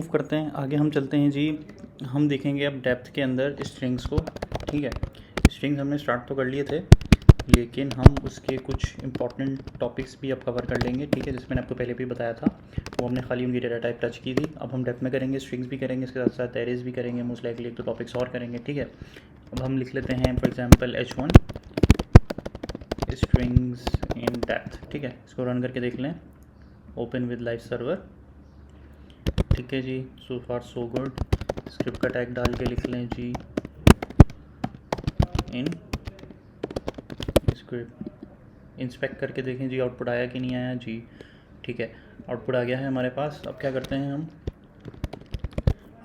Move करते हैं आगे, हम चलते हैं जी। हम देखेंगे अब डेप्थ के अंदर स्ट्रिंग्स को। ठीक है, स्ट्रिंग्स हमने स्टार्ट तो कर लिए थे, लेकिन हम उसके कुछ इंपॉर्टेंट टॉपिक्स भी अब कवर कर लेंगे। ठीक है, जिसमें मैंने आपको पहले भी बताया था, वो हमने खाली उनकी डेटा टाइप टच की थी। अब हम डेप्थ में करेंगे, स्ट्रिंग्स भी करेंगे, इसके साथ साथ एरेज भी करेंगे, मोस्ट लाइकली एक तो टॉपिक्स और करेंगे। ठीक है, अब हम लिख लेते हैं for example H1 strings in depth. ठीक है, इसको रन करके देख लें, ओपन विद लाइव सर्वर। ठीक है जी, सो फार सो गुड। स्क्रिप्ट का टैग डाल के लिख लें जी इन स्क्रिप्ट। इंस्पेक्ट करके देखें जी आउटपुट आया कि नहीं आया जी। ठीक है, आउटपुट आ गया है हमारे पास। अब क्या करते हैं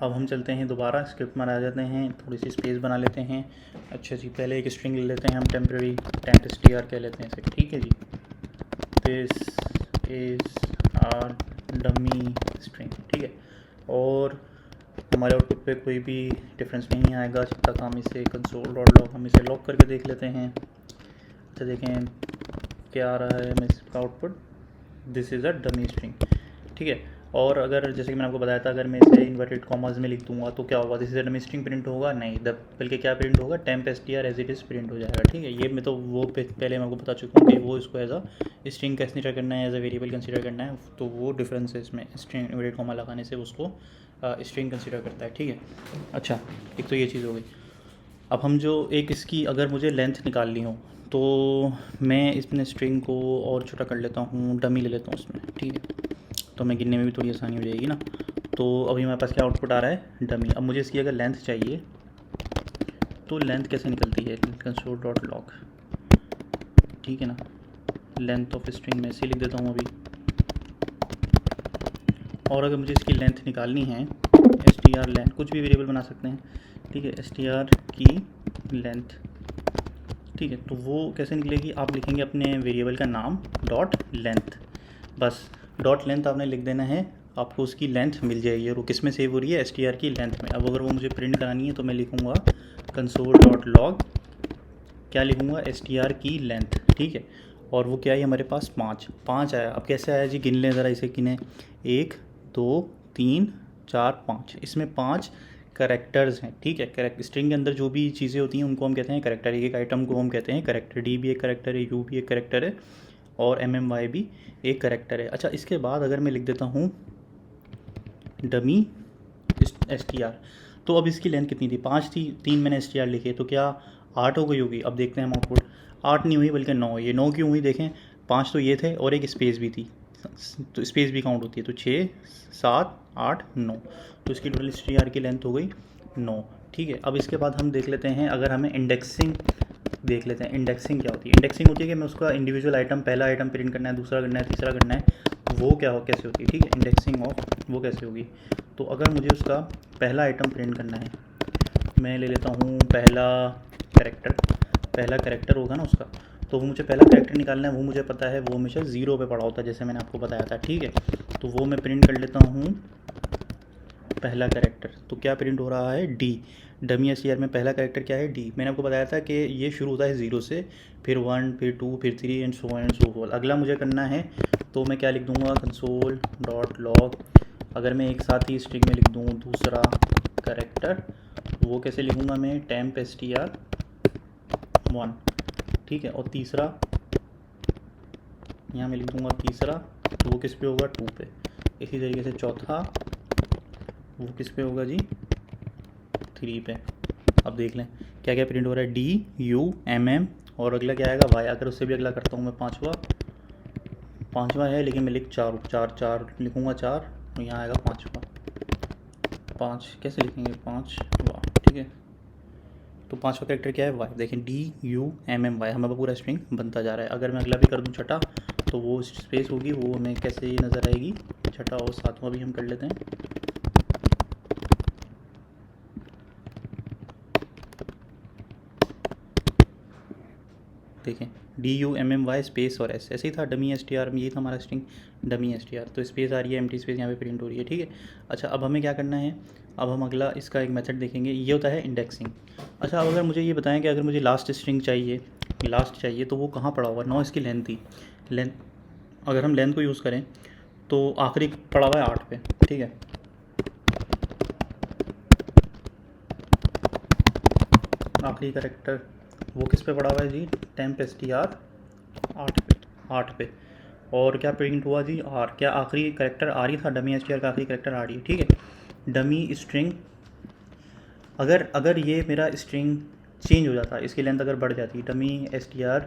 अब हम चलते हैं दोबारा स्क्रिप्ट में आ जाते हैं, थोड़ी सी स्पेस बना लेते हैं। अच्छा जी, पहले एक स्ट्रिंग ले लेते हैं हम, टेम्प्रेरी टेंट str कह लेते हैं इसे। ठीक है जी, this is our dummy string. ठीक है, और हमारे आउटपुट पे कोई भी डिफरेंस नहीं आएगा जब तक हम इसे console.log हम इसे लॉक करके देख लेते हैं। अच्छा देखें क्या आ रहा है हमें इसका output, this is a dummy string. ठीक है, और अगर जैसे कि मैंने आपको बताया था, अगर मैं इसे इन्वर्टेड कॉमर्स में लिख दूंगा तो क्या होगा, this is a dummy string print होगा नहीं, बल्कि क्या प्रिंट होगा, temp str as it is print हो जाएगा। ठीक है, ये मैं तो वो पहले मैं आपको बता चुका हूँ कि वो इसको एज अ स्ट्रिंग कंसिडर करना है, एज अ वेरिएबल कंसिडर करना है, तो वो डिफरेंस है इसमें। स्ट्रिंग इन्वर्टेड कॉमा लगाने से उसको स्ट्रिंग कंसिडर करता है। ठीक है, अच्छा एक तो ये चीज़ हो गई। अब हम जो एक इसकी अगर मुझे लेंथ निकालनी हो तो मैं इसमें स्ट्रिंग को और छोटा कर लेता हूँ, डमी ले लेता हूँ उसमें। ठीक है, तो मैं गिनने में भी थोड़ी आसानी हो जाएगी ना। तो अभी हमारे पास क्या आउटपुट आ रहा है, डमी। अब मुझे इसकी अगर लेंथ चाहिए तो लेंथ कैसे निकलती है, console.log। ठीक है ना, लेंथ ऑफ स्ट्रिंग में ऐसे लिख देता हूँ अभी। और अगर मुझे इसकी लेंथ निकालनी है, str लेंथ, कुछ भी वेरिएबल बना सकते हैं। ठीक है, str की लेंथ। ठीक है, तो वो कैसे निकलेगी, आप लिखेंगे अपने वेरिएबल का नाम डॉट लेंथ, बस डॉट लेंथ आपने लिख देना है, आपको उसकी लेंथ मिल जाएगी। और वो किस में सेव हो रही है, str की लेंथ में। अब अगर वो मुझे प्रिंट करानी है तो मैं लिखूँगा console.log, क्या लिखूँगा, str की लेंथ। ठीक है, और वो क्या है हमारे पास, 5 आया। अब कैसे आया जी, गिन लें ज़रा इसे, गिने 1 2 3 4 5, इसमें 5 करेक्टर्स हैं। ठीक है, करेक्ट स्ट्रिंग के अंदर जो भी चीज़ें होती हैं उनको हम कहते हैं करेक्टर। एक आइटम को हम कहते हैं करेक्टर, डी भी एक करेक्टर है, यू भी एक करेक्टर है, और MMY भी एक करेक्टर है। अच्छा, इसके बाद अगर मैं लिख देता हूँ डमी str, तो अब इसकी लेंथ कितनी थी, 5 थी, 3 मैंने str लिखे, तो क्या 8 हो गई होगी। अब देखते हैं हम आउटपुट, 8 नहीं हुई बल्कि 9 हुई। ये 9 क्यों हुई, देखें 5 तो ये थे और एक स्पेस भी थी, तो स्पेस भी काउंट होती है, तो 6 7 8 9, तो इसकी टोटल str की लेंथ हो गई 9। ठीक है, अब इसके बाद हम देख लेते हैं, अगर हमें इंडेक्सिंग देख लेते हैं। इंडेक्सिंग क्या होती है, इंडेक्सिंग होती है कि मैं उसका इंडिविजुअल आइटम, पहला आइटम प्रिंट करना है, दूसरा करना है, तीसरा करना है, वो क्या हो कैसे होती है। ठीक है, इंडेक्सिंग ऑफ वो कैसे होगी, तो अगर मुझे उसका पहला आइटम प्रिंट करना है, मैं ले लेता हूँ पहला करेक्टर होगा ना उसका, तो वो मुझे पहला करेक्टर निकालना है, वो मुझे पता है वो हमेशा 0 पे पड़ा होता है, जैसे मैंने आपको बताया था। ठीक है, तो वो मैं प्रिंट कर लेता हूँ पहला करेक्टर, तो क्या प्रिंट हो रहा है, डी। डमी str में पहला करेक्टर क्या है, डी। मैंने आपको बताया था कि ये शुरू होता है 0 से, फिर 1, फिर 2, फिर 3 and so on and so fourth. अगला मुझे करना है तो मैं क्या लिख दूंगा, console.log। अगर मैं एक साथ ही स्ट्रिंग में लिख दूँ दूसरा करेक्टर, वो कैसे लिखूँगा मैं, टेम्प str 1। ठीक है, और तीसरा यहाँ मैं लिख दूँगा तीसरा, तो वो किस पे होगा, 2 पे। इसी तरीके से चौथा, वो किस पे होगा जी, 3 पे। अब देख लें क्या क्या प्रिंट हो रहा है, DUMM, और अगला क्या आएगा, वाई। अगर उससे भी अगला करता हूँ मैं, पाँचवा है, लेकिन मैं लिख चार लिखूँगा 4, और यहाँ आएगा पाँचवा। 5 कैसे लिखेंगे, 5 वाह। ठीक है, तो 5वां कैरेक्टर क्या है, वाई। देखें DUMMY, हमारा पूरा स्ट्रिंग बनता जा रहा है। अगर मैं अगला भी कर दूँ छठा, तो वो स्पेस होगी, वो हमें कैसे नज़र आएगी, छठा और 7वां भी हम कर लेते हैं। देखें DUMMY स्पेस और एस, ऐसे ही था डमी str में, ये था हमारा स्ट्रिंग डमी str, तो स्पेस आ रही है, एम्प्टी स्पेस यहाँ पे प्रिंट हो रही है। ठीक है, अच्छा अब हमें क्या करना है, अब हम अगला इसका एक मेथड देखेंगे, ये होता है इंडेक्सिंग। अच्छा, अब अगर मुझे ये बताएं कि अगर मुझे लास्ट स्ट्रिंग चाहिए, लास्ट चाहिए, तो वो कहाँ पड़ा हुआ, 9 इसकी लेंथ थी, लेंथ अगर हम लेंथ को यूज़ करें तो आखिरी पड़ा हुआ है 8 पे। ठीक है, आखिरी करेक्टर वो किस पे पड़ा हुआ है जी, टेम्प str 8 पे। और क्या प्रिंट हुआ जी, आर। क्या आखिरी करेक्टर आर ही था, डमी str का आखिरी करेक्टर आर ही, ठीक है। डमी स्ट्रिंग, अगर ये मेरा स्ट्रिंग चेंज हो जाता, इसकी लेंथ अगर बढ़ जाती, डमी str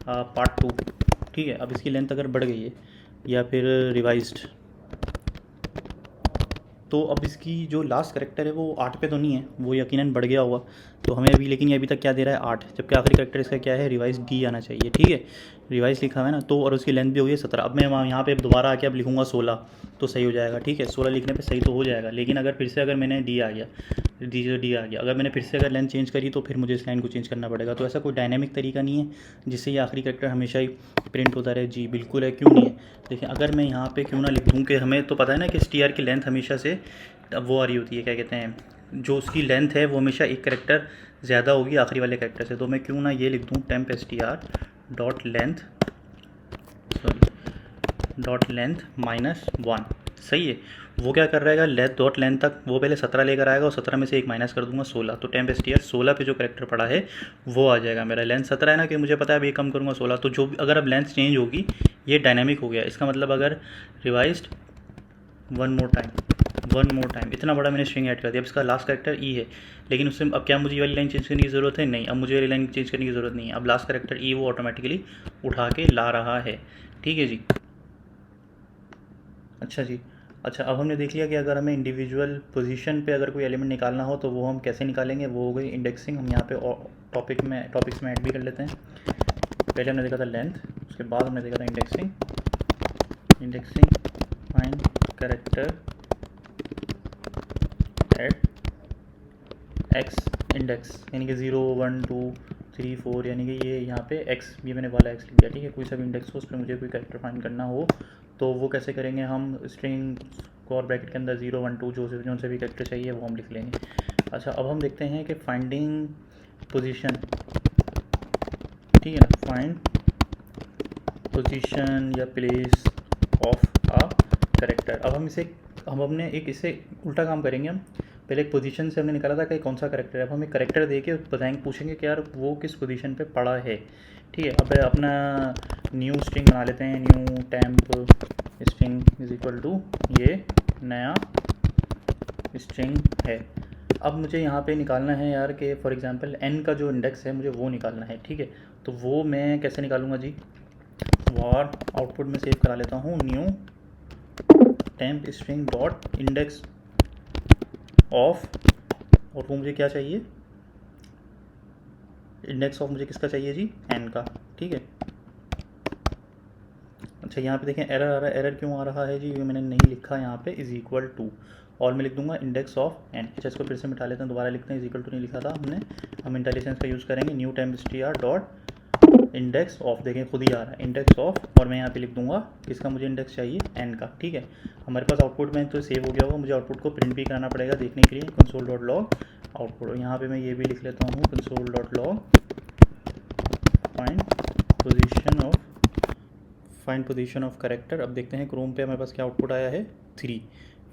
पार्ट 2, ठीक है। अब इसकी लेंथ अगर बढ़ गई है या फिर रिवाइज्ड, तो अब इसकी जो लास्ट करेक्टर है वो 8 पे तो नहीं है, वो यकीनन बढ़ गया होगा। तो हमें अभी, लेकिन ये अभी तक क्या दे रहा है 8, जबकि आखिरी करेक्टर इसका क्या है, रिवाइज डी आना चाहिए, ठीक है। रिवाइज लिखा हुआ है ना, तो और उसकी लेंथ भी हुई है 17। अब मैं वहाँ यहाँ पे दोबारा आके अब लिखूँगा 16 तो सही हो जाएगा, ठीक है। 16 लिखने पे सही तो हो जाएगा, लेकिन अगर फिर से अगर मैंने डी आ गया, डी आ गया, अगर मैंने फिर से अगर लेंथ चेंज करी तो फिर मुझे इस लाइन को चेंज करना पड़ेगा। तो ऐसा कोई डायनेमिक तरीका नहीं है जिससे ये आखिरी करेक्टर हमेशा ही प्रिंट होता रहे जी, बिल्कुल है, क्यों नहीं है। देखिए अगर मैं यहाँ पे क्यों ना लिख दूँ कि हमें तो पता है ना कि str की लेंथ हमेशा से वो आ रही होती है, क्या कहते हैं, जो उसकी लेंथ है वो हमेशा एक करेक्टर ज़्यादा होगी आखिरी वाले करेक्टर से। तो मैं क्यों ना ये लिख दूँ temp str dot length, dot length -1, सही है। वो क्या कर रहेगा, लेंथ डॉट लेंथ तक वो पहले 17 लेकर आएगा और 17 में से एक माइनस कर दूंगा 16, तो टेम्प str 16 पे जो करेक्टर पड़ा है वो आ जाएगा। मेरा लेंथ 17 है ना, कि मुझे पता है अभी कम करूँगा 16, तो जो अगर अब लेंथ चेंज होगी ये डायनेमिक हो गया। इसका मतलब अगर रिवाइज्ड वन मोर टाइम, इतना बड़ा मैंने स्ट्रिंग ऐड कर दिया। अब इसका लास्ट करेक्टर ई है, लेकिन उससे अब क्या मुझे ये वाली लाइन चेंज करने की ज़रूरत है, नहीं। अब मुझे वाली लाइन चेंज करने की ज़रूरत नहीं है, अब लास्ट करेक्टर ई वो ऑटोमेटिकली उठा के ला रहा है, ठीक है जी। अच्छा जी, अच्छा अब हमने देख लिया कि अगर हमें इंडिविजुअल पोजीशन पे अगर कोई एलिमेंट निकालना हो तो वो हम कैसे निकालेंगे, वो हो गई इंडेक्सिंग। हम यहाँ पे टॉपिक्स में ऐड भी कर लेते हैं। पहले हमने देखा था लेंथ, उसके बाद हमने देखा था indexing find character eight x index, यानी कि 0 1 2 3 4, यानी कि ये यहाँ पे एक्स, ये मैंने वाला एक्स लिख दिया, ठीक है। कोई सा भी इंडेक्स हो उस पर मुझे कोई कैरेक्टर फाइंड करना हो तो वो कैसे करेंगे, हम स्ट्रिंग और ब्रैकेट के अंदर 0 1 2 जो से भी कैरेक्टर चाहिए वो हम लिख लेंगे। अच्छा अब हम देखते हैं कि फाइंडिंग पोजीशन, ठीक है ना, फाइंड पोजीशन या प्लेस ऑफ अ कैरेक्टर। अब हमने इसे उल्टा काम करेंगे। हम पहले एक पोजीशन से हमने निकाला था कि कौन सा कैरेक्टर है, अब हम एक कैरेक्टर दे के बताएंगे, पूछेंगे कि यार वो किस पोजीशन पे पड़ा है, ठीक है। अब अपना न्यू स्ट्रिंग बना लेते हैं, new temp string is equal to ये नया स्ट्रिंग है। अब मुझे यहाँ पे निकालना है यार कि फॉर एग्जांपल n का जो इंडेक्स है मुझे वो निकालना है, ठीक है। तो वो मैं कैसे निकालूंगा जी, वार आउटपुट में सेव करा लेता हूँ new temp string dot index of, और वो मुझे क्या चाहिए, इंडेक्स ऑफ मुझे किसका चाहिए जी, n का, ठीक है। अच्छा यहाँ पे देखें एरर आ रहा है, एरर क्यों आ रहा है जी, ये मैंने नहीं लिखा यहाँ पे इज इक्वल टू, और मैं लिख दूंगा इंडेक्स ऑफ n। अच्छा इसको फिर से मिटा लेते हैं, दोबारा लिखते हैं, इज इक्वल टू नहीं लिखा था हमने, हम इंटेलिजेंस का यूज़ करेंगे, new temp str dot index of, देखें खुद ही आ रहा है इंडेक्स ऑफ, और मैं यहाँ पे लिख दूंगा किसका मुझे इंडेक्स चाहिए, n का, ठीक है। हमारे पास आउटपुट में तो सेव हो गया होगा, मुझे आउटपुट को प्रिंट भी कराना पड़ेगा देखने के लिए, कंसोल डॉट लॉग आउटपुट। और यहाँ पे मैं ये भी लिख लेता हूँ console dot log find position of character. अब देखते हैं क्रोम पे हमारे पास क्या आउटपुट आया है, 3।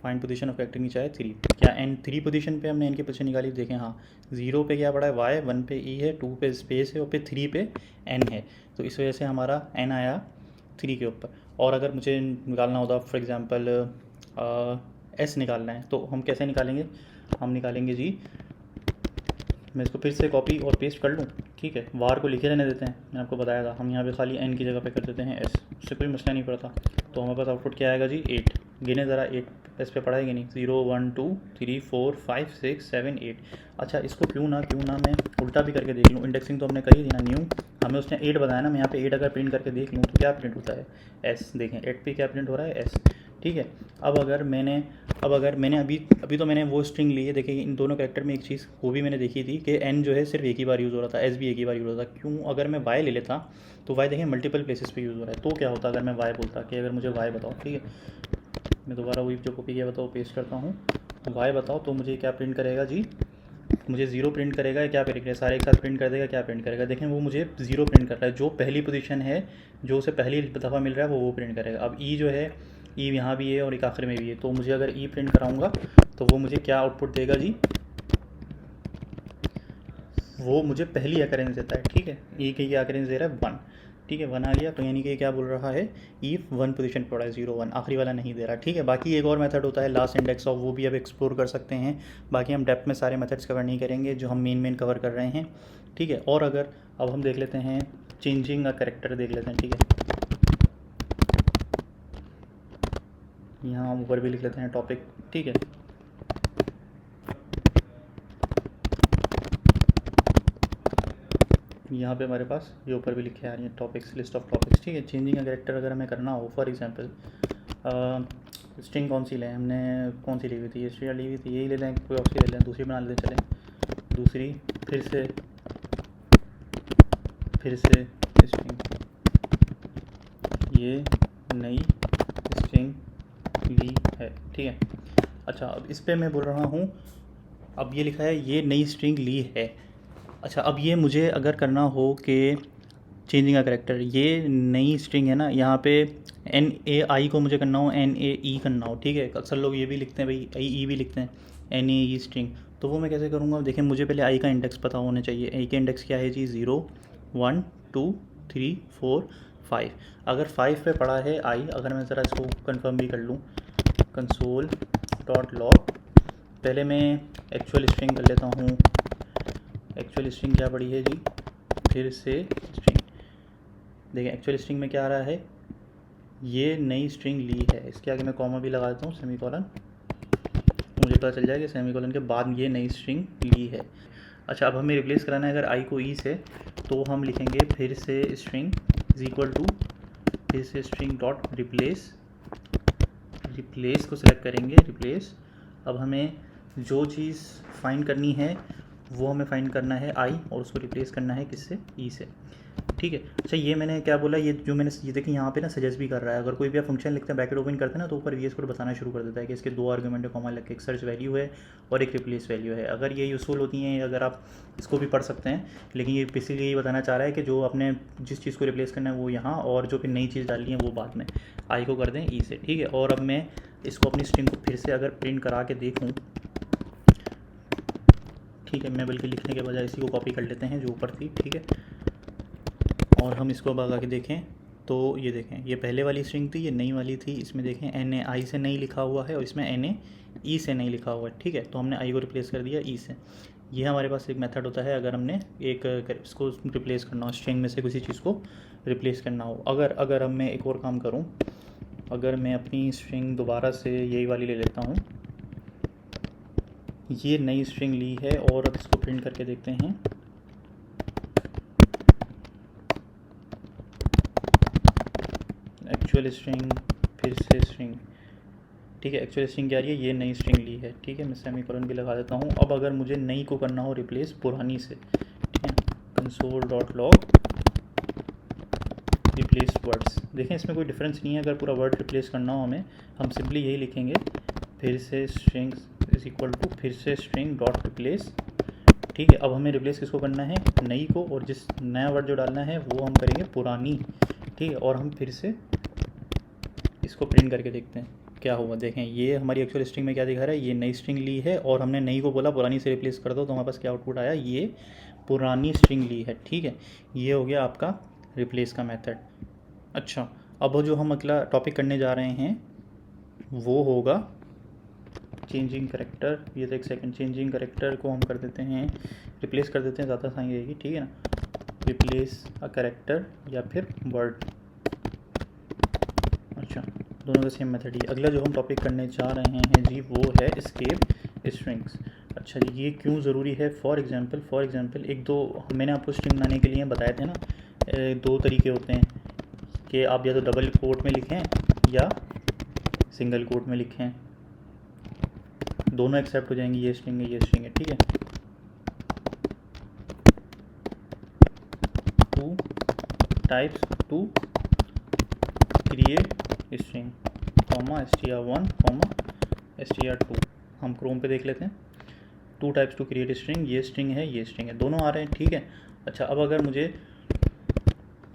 फाइंड पोजीशन ऑफ कैरेक्टर नीचे आया 3, क्या n 3 पोजीशन पे हमने n की पोजीशन निकाली, देखें हाँ 0 पे क्या पड़ा है y, 1 पे e है, 2 पे स्पेस है और फिर 3 पे n है, तो इस वजह से हमारा n आया 3 के ऊपर। और अगर मुझे निकालना होता फॉर एग्जांपल s निकालना है तो हम कैसे निकालेंगे, हम निकालेंगे जी, मैं इसको फिर से कॉपी और पेस्ट कर लूँ, ठीक है। वार को लिखे रहने देते हैं, मैंने आपको बताया था, हम यहाँ पे खाली n की जगह पे कर देते हैं s, उससे कोई मसला नहीं पड़ता। तो हमारे पास आउटपुट क्या आएगा जी, 8। गिने ज़रा 8 इस पे पड़ा है कि नहीं, 0 1 2 3 4 5 6 7 8। अच्छा इसको क्यों ना मैं उल्टा भी करके देख लूँ, इंडेक्सिंग तो हमने करी थी ना, न्यू हमें उसने 8 बताया ना, मैं यहाँ पे 8 अगर प्रिंट करके देख लूँ तो क्या प्रिंट होता है, s, देखें 8 पे क्या प्रिंट हो रहा है, s, ठीक है। अब अगर मैंने अभी तो मैंने वो स्ट्रिंग ली है, देखिए इन दोनों कैरेक्टर में एक चीज़ वो भी मैंने देखी थी कि n जो है सिर्फ एक ही बार यूज़ हो रहा था, s भी एक ही बार यूज़ हो रहा था। क्यों, अगर मैं y ले लेता तो y देखें मल्टीपल प्लेसेस पे यूज़ हो रहा है, तो क्या होता अगर मैं y बोलता कि अगर मुझे y बताओ, ठीक है। मैं दोबारा वही जो कॉपी किया बताओ पेस्ट करता हूँ, y बताओ तो मुझे क्या प्रिंट करेगा जी, मुझे 0 प्रिंट करेगा, क्या प्रिंट करेगा, सारे एक साथ प्रिंट कर देगा, क्या प्रिंट करेगा, देखें वो मुझे 0 प्रिंट कर रहा है, जो पहली पोजीशन है जो उसे पहली दफ़ा मिल रहा है वो प्रिंट करेगा। अब ई जो है, ई यहाँ भी है और एक आखिर में भी है, तो मुझे अगर ई प्रिंट कराऊंगा तो वो मुझे क्या आउटपुट देगा जी, वो मुझे पहली अकरेंस देता है, ठीक है। ये की अकरेंस दे रहा है 1, ठीक है, 1 आ गया, तो यानी कि क्या बोल रहा है, इफ़ 1 पोजीशन पड़ा है 0 1, आखिरी वाला नहीं दे रहा, ठीक है। बाकी एक और मेथड होता है लास्ट इंडेक्स ऑफ, वो भी अब एक्सप्लोर कर सकते हैं। बाकी हम डेप्थ में सारे मेथड्स कवर नहीं करेंगे जो हम मेन कवर कर रहे हैं, ठीक है। और अगर अब हम देख लेते हैं चेंजिंग अ कैरेक्टर देख लेते हैं, ठीक है। यहाँ हम ऊपर भी लिख लेते हैं टॉपिक, ठीक है। यहाँ पे हमारे पास ये ऊपर भी लिखे आ रही है टॉपिक्स, लिस्ट ऑफ टॉपिक्स, ठीक है। चेंजिंग का कैरेक्टर अगर हमें करना हो, फॉर एग्जांपल स्ट्रिंग कौन सी लें, हमने कौन सी ली हुई थी, ये ली हुई थी, यही ले लें, कोई और सी ले लें, दूसरी बना लेते चलें, दूसरी फिर से स्ट्रिंग, ये नई स्ट्रिंग ली है, ठीक है। अच्छा, अब इस पर मैं बोल रहा हूँ, अब ये लिखा है ये नई स्ट्रिंग ली है। अच्छा, अब ये मुझे अगर करना हो कि चेंजिंग का कैरेक्टर, ये नई स्ट्रिंग है ना, यहाँ पे NAI को मुझे करना हो NAE करना हो, ठीक है। अक्सर लोग ये भी लिखते हैं भाई, ई भी लिखते हैं NAE स्ट्रिंग, तो वो मैं कैसे करूँगा। देखिए मुझे पहले आई का इंडेक्स पता होना चाहिए। आई का इंडेक्स क्या है जी, 0 1 2 3 4 5। अगर 5 पे पड़ा है आई, अगर मैं ज़रा इसको कंफर्म भी कर लूँ, console.log, पहले मैं एक्चुअल स्ट्रिंग कर लेता हूँ। एक्चुअल स्ट्रिंग क्या पड़ी है जी, फिर से स्ट्रिंग, देखिए एक्चुअल स्ट्रिंग में क्या आ रहा है, ये नई स्ट्रिंग ली है। इसके आगे मैं कॉमा भी लगा देता हूँ, सेमीकोलन, मुझे पता चल जाएगा सेमीकोलन के बाद ये नई स्ट्रिंग ली है। अच्छा, अब हमें रिप्लेस कराना है अगर आई को ई से, तो हम लिखेंगे फिर से स्ट्रिंग इज इक्वल टू फिर से स्ट्रिंग डॉट रिप्लेस, रिप्लेस को सिलेक्ट करेंगे, रिप्लेस। अब हमें जो चीज़ फाइंड करनी है वो हमें फाइंड करना है आई, और उसको रिप्लेस करना है किससे, ई से, ठीक है। अच्छा, ये मैंने क्या बोला, ये जो मैंने ये देखिए यहाँ पे ना सजेस्ट भी कर रहा है। अगर कोई भी आप फंक्शन लिखते हैं, ब्रैकेट ओपन करते हैं ना, तो ऊपर VS कोड बताना शुरू कर देता है कि इसके 2 आर्गुमेंट है, कॉमा लग के, एक सर्च वैल्यू है और एक रिप्लेस वैल्यू है। अगर ये यूज़फुल होती हैं, अगर आप इसको भी पढ़ सकते हैं, लेकिन ये बेसिकली यही बताना चाह रहा है कि जो आपने जिस चीज़ को रिप्लेस करना है वो यहाँ, और जो फिर नई चीज़ डालनी है वो बाद में, आई को कर दें ई से, ठीक है। और अब मैं इसको अपनी स्ट्रिंग को फिर से अगर प्रिंट करा के देखूँ, ठीक है, मैं बल्कि लिखने के बजाय इसी को कॉपी कर लेते हैं जो ऊपर थी, ठीक है। और हम इसको अब आगे के देखें तो ये देखें, ये पहले वाली स्ट्रिंग थी, ये नई वाली थी, इसमें देखें NAI से नहीं लिखा हुआ है और इसमें NAE से नहीं लिखा हुआ है, ठीक है। तो हमने आई को रिप्लेस कर दिया ई से। ये हमारे पास एक मेथड होता है अगर हमने एक इसको रिप्लेस करना हो, स्ट्रिंग में से किसी चीज़ को रिप्लेस करना हो। अगर अब मैं एक और काम करूँ, अगर मैं अपनी स्ट्रिंग दोबारा से यही वाली ले लेता हूँ, ये नई स्ट्रिंग ली है, और अब इसको प्रिंट करके देखते हैं, एक्चुअल स्ट्रिंग फिर से स्ट्रिंग, ठीक है। एक्चुअल स्ट्रिंग क्या आ रही है, ये नई स्ट्रिंग ली है, ठीक है। मैं सेमीकोलन भी लगा देता हूँ। अब अगर मुझे नई को करना हो रिप्लेस पुरानी से, ठीक है, console.log रिप्लेस वर्ड्स, देखें इसमें कोई डिफरेंस नहीं है। अगर पूरा वर्ड रिप्लेस करना हो हमें, हम सिंपली यही लिखेंगे, फिर से स्ट्रिंग इज इक्वल टू फिर से स्ट्रिंग डॉट रिप्लेस, ठीक है। अब हमें रिप्लेस किसको करना है, नई को, और जिस नया वर्ड जो डालना है वो हम करेंगे पुरानी, ठीक है। और हम फिर से इसको प्रिंट करके देखते हैं क्या हुआ। देखें ये हमारी एक्चुअल स्ट्रिंग में क्या दिखा रहा है, ये नई स्ट्रिंग ली है, और हमने नई को बोला पुरानी से रिप्लेस कर दो, तो हमारे पास क्या आउटपुट आया, ये पुरानी स्ट्रिंग ली है, ठीक है। ये हो गया आपका रिप्लेस का मेथड। अच्छा, अब जो हम अगला टॉपिक करने जा रहे हैं वो होगा चेंजिंग करेक्टर। ये तो एक सेकंड, चेंजिंग करेक्टर को हम कर देते हैं, रिप्लेस कर देते हैं, ज़्यादा सही रहेगी, ठीक है ना। रिप्लेस अ करेक्टर या फिर वर्ड, अच्छा दोनों का सेम मेथड ही। अगला जो हम टॉपिक करने जा रहे हैं जी वो है एस्केप स्ट्रिंग्स। अच्छा जी, ये क्यों ज़रूरी है, फॉर एग्जांपल एक दो मैंने आपको स्ट्रिंग बनाने के लिए बताए थे ना, 2 तरीके होते हैं कि आप या तो डबल कोट में लिखें या सिंगल कोट में लिखें, दोनों एक्सेप्ट हो जाएंगी, ये स्ट्रिंग है ये स्ट्रिंग है, ठीक है। 2 types to create string, str1 str2, हम क्रोम पे देख लेते हैं। 2 टाइप्स टू क्रिएट स्ट्रिंग, ये स्ट्रिंग है ये स्ट्रिंग है, दोनों आ रहे हैं, ठीक है। अच्छा, अब अगर मुझे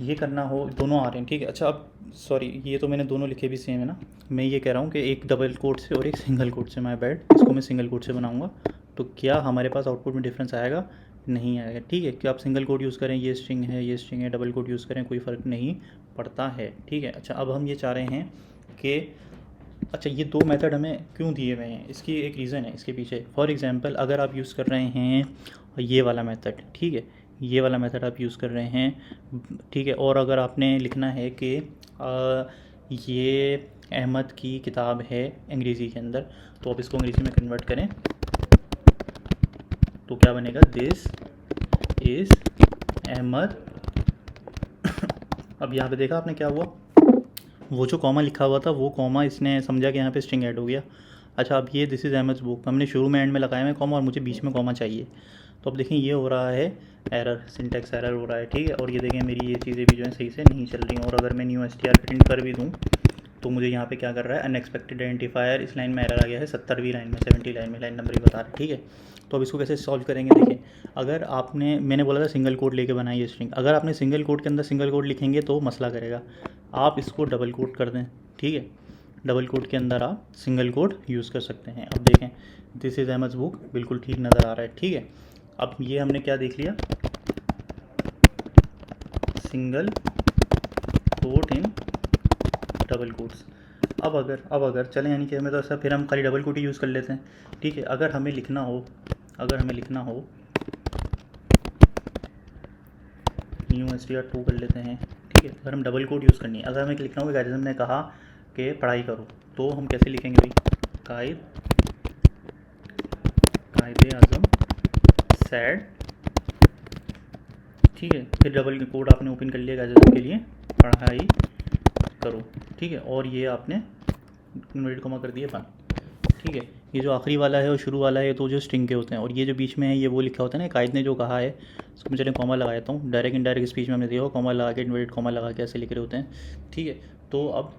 ये करना हो, दोनों आ रहे हैं, ठीक है। अच्छा, अब सॉरी, ये तो मैंने दोनों लिखे भी सेम है ना, मैं ये कह रहा हूँ कि एक डबल कोट से और एक सिंगल कोट से, माय बैड, इसको मैं सिंगल कोट से बनाऊँगा, तो क्या हमारे पास आउटपुट में डिफरेंस आएगा, नहीं आएगा। ठीक है, कि आप सिंगल कोट यूज़ करें, ये स्ट्रिंग है, ये स्ट्रिंग है, डबल कोट यूज़ करें, कोई फ़र्क नहीं पड़ता है। ठीक है, अच्छा अब हम ये चाह रहे हैं कि अच्छा ये दो मेथड हमें क्यों दिए हुए हैं, इसकी एक रीज़न है इसके पीछे। फॉर एग्जांपल अगर आप यूज़ कर रहे हैं ये वाला मेथड, ठीक है, ये वाला मेथड आप यूज़ कर रहे हैं, ठीक है, और अगर आपने लिखना है कि ये अहमद की किताब है अंग्रेज़ी के अंदर, तो आप इसको अंग्रेज़ी में कन्वर्ट करें तो क्या बनेगा, दिस इज़ अहमद। अब यहाँ पे देखा आपने क्या हुआ, वो जो कॉमा लिखा हुआ था वो कॉमा इसने समझा कि यहाँ पे स्ट्रिंग ऐड हो गया। अच्छा अब ये दिस इज़ अहमद बुक हमने शुरू में एंड में लगाया है कॉमा और मुझे बीच में कॉमा चाहिए, तो अब देखें ये हो रहा है एरर, सिंटैक्स एरर हो रहा है। ठीक है, और ये देखें मेरी ये चीज़ें भी जो है सही से नहीं चल रही हैं, और अगर मैं न्यू str प्रिंट कर भी दूँ तो मुझे यहाँ पे क्या कर रहा है, अनएक्सपेक्टेड आइडेंटिफायर, इस लाइन में एरर आ गया है 70वीं लाइन में, 70 लाइन में, लाइन नंबर ही बता रहा है। ठीक है, तो अब इसको कैसे सॉल्व करेंगे, देखिए अगर आपने, मैंने बोला था सिंगल कोड लेके बनाई है स्ट्रिंग, अगर आपने सिंगल कोड के अंदर सिंगल कोड लिखेंगे तो मसला करेगा, आप इसको डबल कोड कर दें। ठीक है, डबल कोड के अंदर आप सिंगल कोड यूज़ कर सकते हैं। अब देखें दिस इज़ अहमद बुक बिल्कुल ठीक नज़र आ रहा है। ठीक है, अब ये हमने क्या देख लिया, single quote in double quotes. अब अगर चलें, यानी कि हमें तो ऐसा, फिर हम खाली डबल कोट ही यूज़ कर लेते हैं। ठीक है, अगर हमें लिखना हो न्यू str2 कर लेते हैं। ठीक है, अगर हम डबल कोट यूज़ करनी है, अगर हमें लिखना हो, गाइड ने कहा कि पढ़ाई करो, तो हम कैसे लिखेंगे भाई, कायदे आज़म सैड। ठीक है, फिर डबल कोड आपने ओपन कर लिया गाइड के लिए, पढ़ाई करो। ठीक है, और ये आपने इन्वर्टेड कॉमा कर दिया बंद। ठीक है, ये जो आखिरी वाला है और शुरू वाला है तो जो स्ट्रिंग के होते हैं, और ये जो बीच में है ये वो लिखा होता है ना, कायद ने जो कहा है, उसको मैं चले कॉमा लगा देता हूँ। डायरेक्ट इनडायरेक्ट स्पीच में हमने देखा कॉमा लगा के, इन्वर्टेड कॉमा लगा के ऐसे लिख रहे होते हैं। ठीक है, तो अब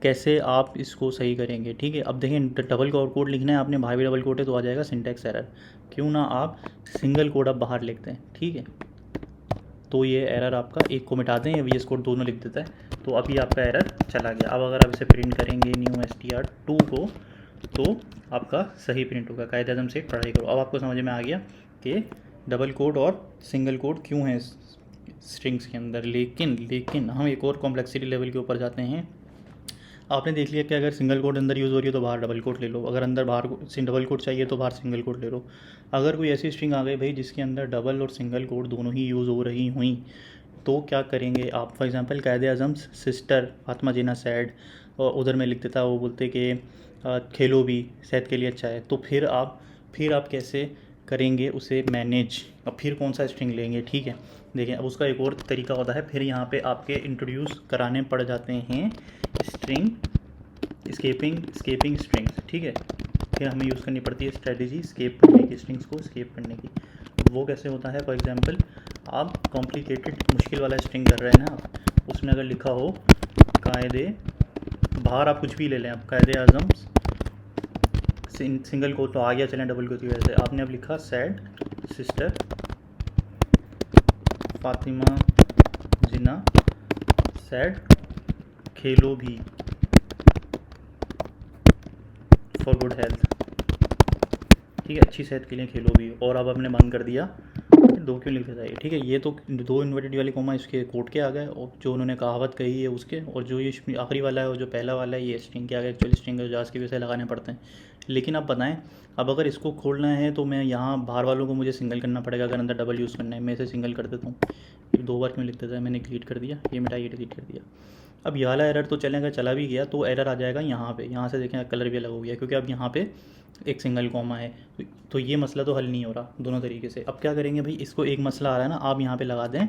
कैसे आप इसको सही करेंगे। ठीक है, अब देखें डबल कोड लिखना है आपने, बाहर भी डबल कोड है तो आ जाएगा सिंटैक्स एरर, क्यों ना आप सिंगल कोड अब बाहर लिखते हैं। ठीक है, तो ये एरर आपका एक को मिटा दें, या वी एस कोड दोनों लिख देता है, तो अभी आपका एरर चला गया। अब अगर आप इसे प्रिंट करेंगे न्यू str2 को, तो आपका सही प्रिंट होगा, कायदे आज़म से पढ़ाई करो। अब आपको समझ में आ गया कि डबल कोड और सिंगल कोड क्यों है स्ट्रिंग्स के अंदर। लेकिन हम एक और कॉम्प्लेक्सिटी लेवल के ऊपर जाते हैं। आपने देख लिया कि अगर सिंगल कोड अंदर यूज़ हो रही है तो बाहर डबल कोड ले लो, अगर अंदर बाहर डबल कोड चाहिए तो बाहर सिंगल कोड ले लो। अगर कोई ऐसी स्ट्रिंग आ गई भाई जिसके अंदर डबल और सिंगल कोड दोनों ही यूज़ हो रही हुई, तो क्या करेंगे आप। फॉर एग्जांपल कायदे आज़म सिस्टर फातिमा जीना सैड, और उधर में लिख देता, वो बोलते कि खेलो भी सेहत के लिए अच्छा है, तो फिर आप कैसे करेंगे उसे मैनेज। अब फिर कौन सा स्ट्रिंग लेंगे। ठीक है, देखें अब उसका एक और तरीका होता है, फिर यहाँ पे आपके इंट्रोड्यूस कराने पड़ जाते हैं स्ट्रिंग स्केपिंग स्ट्रिंग्स। ठीक है, फिर हमें यूज़ करनी पड़ती है स्ट्रेटजी स्केप करने की, स्ट्रिंग्स को स्केप करने की। वो कैसे होता है, फॉर एग्जांपल आप कॉम्प्लिकेटेड मुश्किल वाला स्ट्रिंग कर रहे हैं ना, उसमें अगर लिखा हो कायदे, बाहर आप कुछ भी ले लें, आप कायदे आज़म सिंगल को तो आ गया, चलें डबल को की वजह से आपने अब लिखा सैड सिस्टर फातिमा जिना सैड खेलो भी फॉर गुड हेल्थ। ठीक है, अच्छी सेहत के लिए खेलो भी, और अब आपने बंद कर दिया, दो क्यों लिख देता है। ठीक है, ये तो दो इन्वर्टेड वाले कॉमा इसके कोड के आ गए, और जो उन्होंने कहावत कही है उसके, और जो ये आखिरी वाला है और जो पहला वाला है ये स्ट्रिंग के आ गए। एक्चुअली स्ट्रिंग जास की वजह से लगाने पड़ते हैं। लेकिन अब बताएं, अब अगर इसको खोलना है तो मैं यहाँ बाहर वालों को मुझे सिंगल करना पड़ेगा, अगर अंदर डबल यूज़ करना है। मैं इसे सिंगल कर देता हूँ, फिर दो बार क्यों लिख देता है, मैंने डिलीट कर दिया, ये मिटाइए डिलीट कर दिया। अब ये वाला एरर तो चलेगा, चला भी गया तो एरर आ जाएगा यहाँ पे, यहाँ से देखें कलर भी अलग हो गया, क्योंकि अब यहाँ पे एक सिंगल कॉमा है, तो ये मसला तो हल नहीं हो रहा दोनों तरीके से। अब क्या करेंगे भाई, इसको एक मसला आ रहा है ना, आप यहाँ पे लगा दें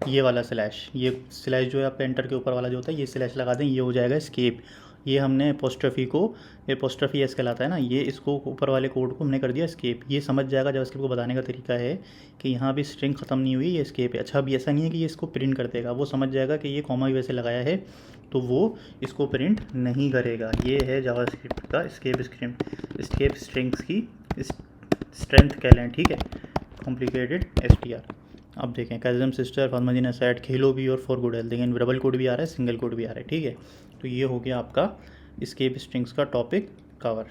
ये वाला स्लैश, ये स्लैश जो है आपका एंटर के ऊपर वाला जो होता है, ये स्लैश लगा दें, ये हो जाएगा स्केप। ये हमने एपोस्ट्रफी को, एपोस्ट्रफी एस कहलाता है ना, ये इसको ऊपर वाले कोड को हमने कर दिया स्केप। ये समझ जाएगा, जब स्केप को बताने का तरीका है कि यहाँ भी स्ट्रिंग ख़त्म नहीं हुई, ये स्केप है। अच्छा, अभी ऐसा नहीं है कि ये इसको प्रिंट कर देगा, वो समझ जाएगा कि ये कॉमा की वजह से लगाया है, तो वो इसको प्रिंट नहीं करेगा। ये है जावास्क्रिप्ट का स्केप स्ट्रिंग्स की स्ट्रेंथ कह लें। ठीक है, कॉम्प्लिकेटेड str। अब देखें काज़म सिस्टर फातिमा जीना सैड खेलो भी और फॉर गुड हेल्थ, देखें डबल कोड भी आ रहा है, सिंगल कोड भी आ रहा है। ठीक है, तो ये हो गया आपका स्केप स्ट्रिंग्स का टॉपिक कवर।